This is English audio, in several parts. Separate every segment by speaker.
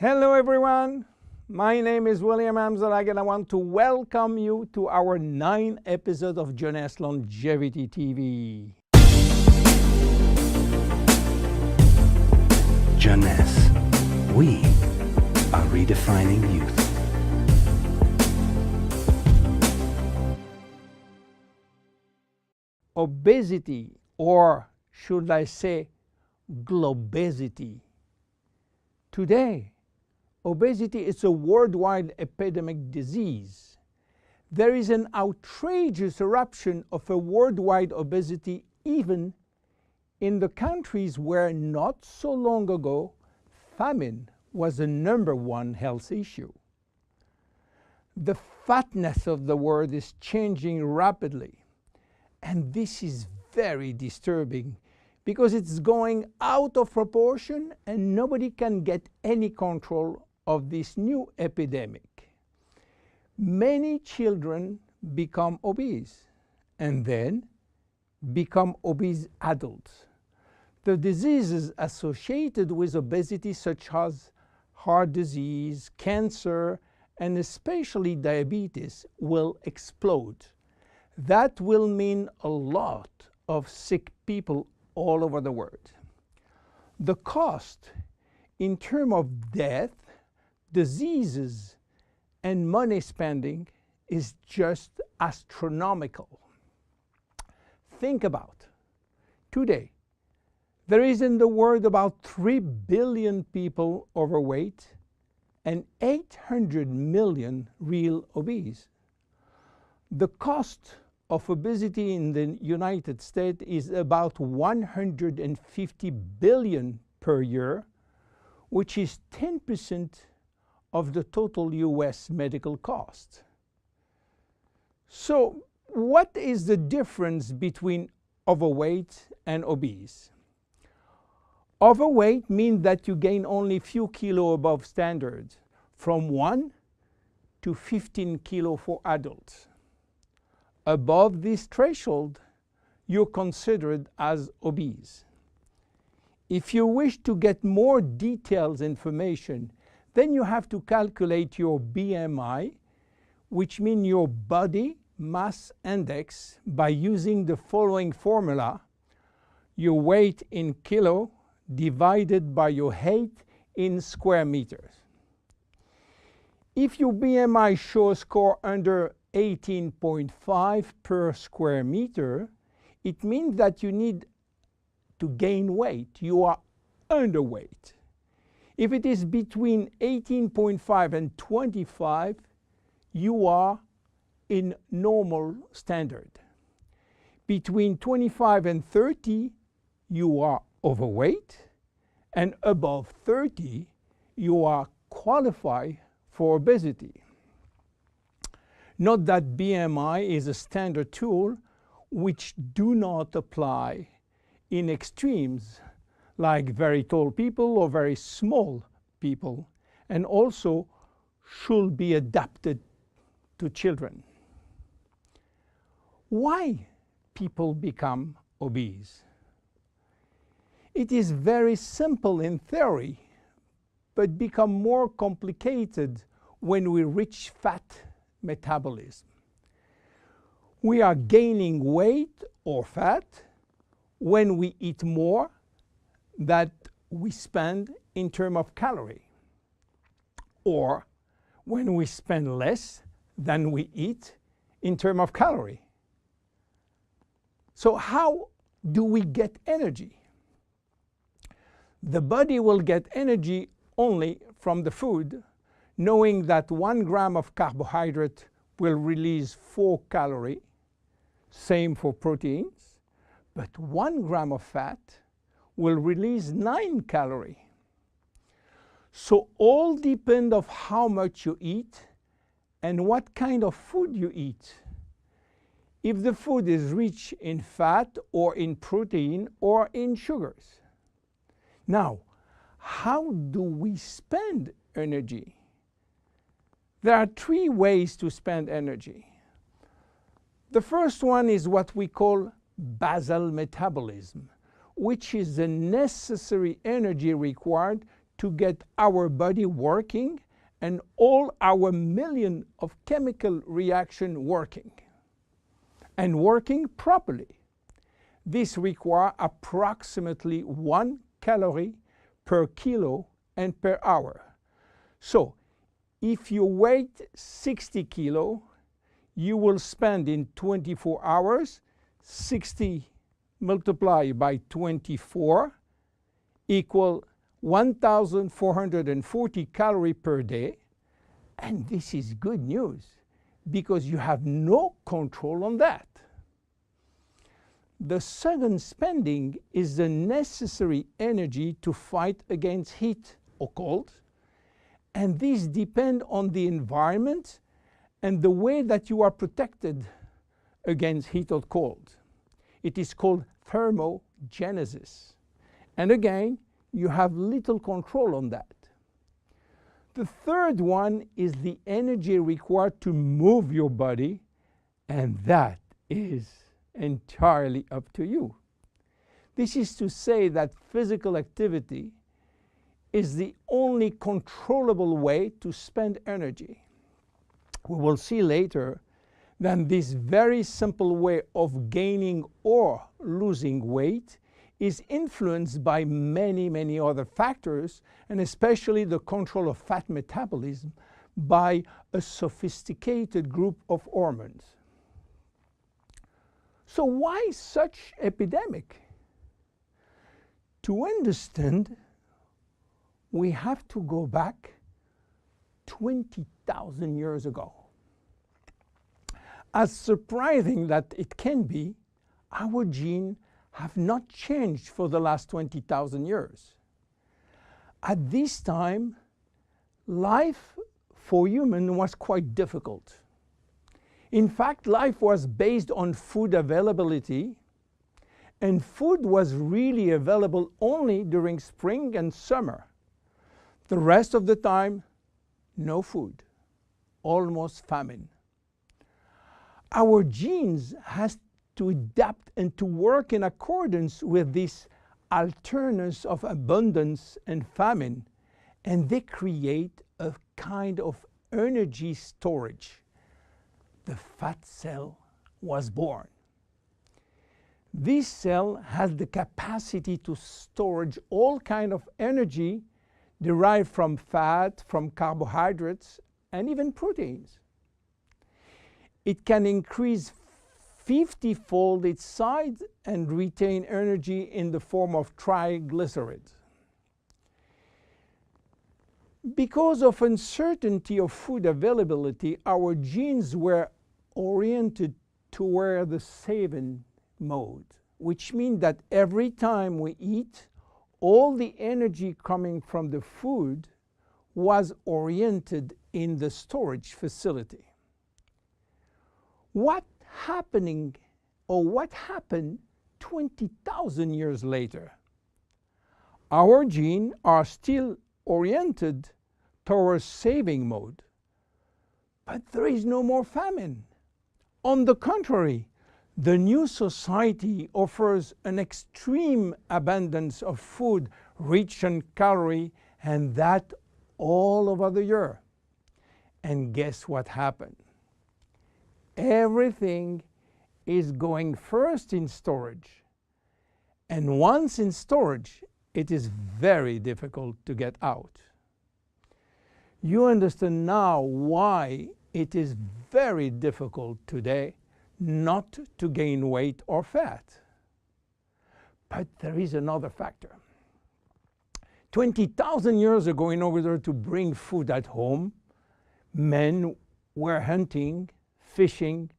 Speaker 1: Hello everyone, my name is William Amzalag and I want to welcome you to our 9th episode of Jeunesse Longevity TV.
Speaker 2: Jeunesse, we are redefining youth.
Speaker 1: Obesity, or should I say globesity. Today, obesity is a worldwide epidemic disease. There is an outrageous eruption of a worldwide obesity even in the countries where not so long ago famine was the #1 health issue. The fatness of the world is changing rapidly, and this is very disturbing because it's going out of proportion and nobody can get any control of this new epidemic. Many children become obese and then become obese adults. The diseases associated with obesity, such as heart disease, cancer, and especially diabetes, will explode. That will mean a lot of sick people all over the world. The cost in terms of death, diseases, and money spending is just astronomical. Think about today. There is in the world about 3 billion people overweight and 800 million real obese. The cost of obesity in the United States is about 150 billion per year, which is 10% of the total US medical cost. So what is the difference between overweight and obese? Overweight means that you gain only a few kilos above standard, from 1 to 15 kilos for adults. Above this threshold, you're considered as obese. If you wish to get more detailed information, then you have to calculate your BMI, which means your body mass index, by using the following formula: your weight in kilo divided by your height in square meters. If your BMI shows a score under 18.5 per square meter, it means that you need to gain weight. You are underweight. If it is between 18.5 and 25, you are in normal standard. Between 25 and 30, you are overweight, and above 30, you are qualified for obesity. Note that BMI is a standard tool which do not apply in extremes like very tall people or very small people, and also should be adapted to children. Why people become obese? It is very simple in theory, but become more complicated when we reach fat metabolism. We are gaining weight or fat when we eat more than we spend in terms of calorie, or when we spend less than we eat in terms of calorie. So how do we get energy? The body will get energy only from the food, knowing that 1 gram of carbohydrate will release 4 calories, same for proteins, but 1 gram of fat will release 9 calories. So all depend on how much you eat and what kind of food you eat. If the food is rich in fat or in protein or in sugars. Now, how do we spend energy? There are 3 ways to spend energy. The first one is what we call basal metabolism, which is the necessary energy required to get our body working and all our million of chemical reaction working and working properly. This requires approximately 1 calorie per kilo and per hour. So if you weigh 60 kilo, you will spend in 24 hours 60 multiplied by 24 equal 1,440 calories per day. And this is good news because you have no control on that. The second spending is the necessary energy to fight against heat or cold. And these depend on the environment and the way that you are protected against heat or cold. It is called thermogenesis. And again, you have little control on that. The third one is the energy required to move your body, and that is entirely up to you. This is to say that physical activity is the only controllable way to spend energy. We will see later that this very simple way of gaining or losing weight is influenced by many other factors, and especially the control of fat metabolism by a sophisticated group of hormones. So why such epidemic? To understand, we have to go back 20,000 years ago. As surprising that it can be, our genes have not changed for the last 20,000 years. At this time, life for humans was quite difficult. In fact, life was based on food availability, and food was really available only during spring and summer. The rest of the time, no food, almost famine. Our genes has to adapt and to work in accordance with this alternance of abundance and famine, and they create a kind of energy storage. The fat cell was born. This cell has the capacity to storage all kind of energy derived from fat, from carbohydrates, and even proteins. It can increase 50-fold its size and retain energy in the form of triglycerides. Because of uncertainty of food availability, our genes were oriented toward the saving mode, which means that every time we eat, all the energy coming from the food was oriented in the storage facility. What happened 20,000 years later? Our genes are still oriented towards saving mode, but there is no more famine. On the contrary, the new society offers an extreme abundance of food rich in calories, and that all over the year. And guess what happened? Everything is going first in storage. And once in storage, it is very difficult to get out. You understand now why it is very difficult today not to gain weight or fat. But there is another factor. 20,000 years ago, in order to bring food at home, men were hunting, fishing,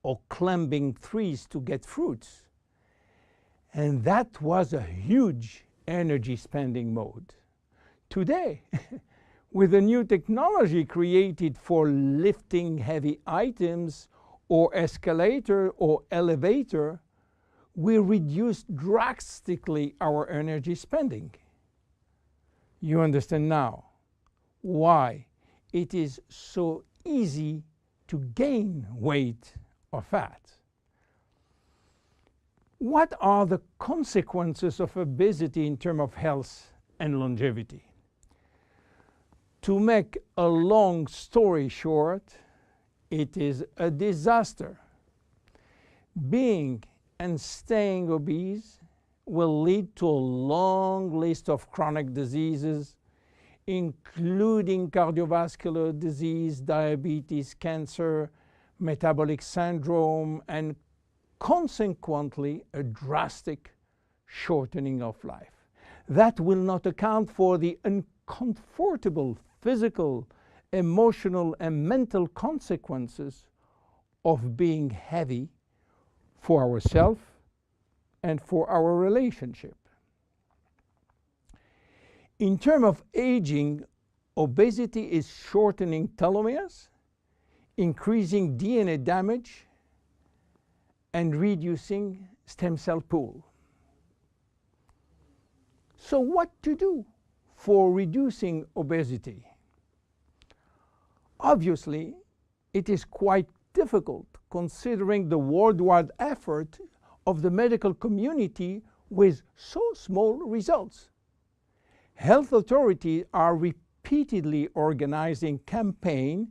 Speaker 1: or climbing trees to get fruits. And that was a huge energy spending mode. Today, with a new technology created for lifting heavy items or escalator or elevator, we reduce drastically our energy spending. You understand now why it is so easy to gain weight or fat. What are the consequences of obesity in terms of health and longevity? To make a long story short, it is a disaster. Being and staying obese will lead to a long list of chronic diseases, including cardiovascular disease, diabetes, cancer, metabolic syndrome, and consequently a drastic shortening of life. That will not account for the uncomfortable physical, emotional, and mental consequences of being heavy for ourselves and for our relationship. In terms of aging, obesity is shortening telomeres, increasing DNA damage, and reducing stem cell pool. So what to do for reducing obesity? Obviously, it is quite difficult considering the worldwide effort of the medical community with so small results. Health authorities are repeatedly organizing campaigns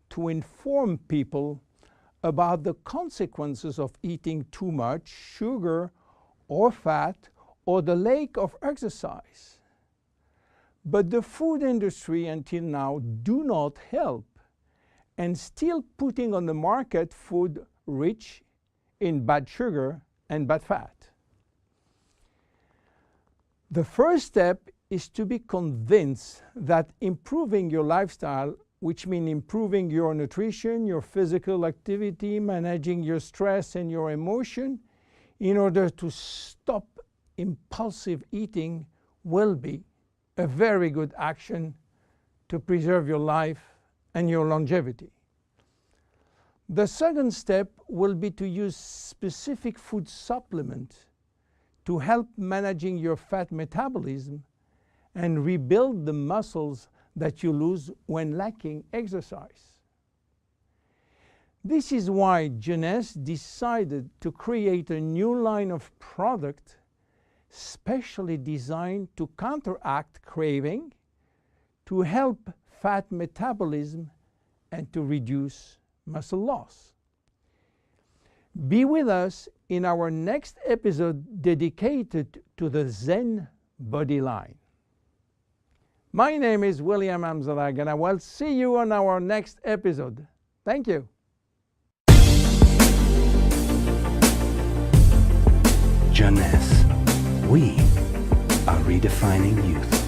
Speaker 1: to inform people about the consequences of eating too much sugar or fat or the lack of exercise. But the food industry until now do not help and still putting on the market food rich in bad sugar and bad fat. The first step is to be convinced that improving your lifestyle, which means improving your nutrition, your physical activity, managing your stress and your emotion, in order to stop impulsive eating, will be a very good action to preserve your life and your longevity. The second step will be to use specific food supplements to help managing your fat metabolism and rebuild the muscles that you lose when lacking exercise. This is why Jeunesse decided to create a new line of product specially designed to counteract craving, to help fat metabolism, and to reduce muscle loss. Be with us in our next episode dedicated to the Zen Body line. My name is William Amzalag, and I will see you on our next episode. Thank you.
Speaker 2: Jeunesse. We are redefining youth.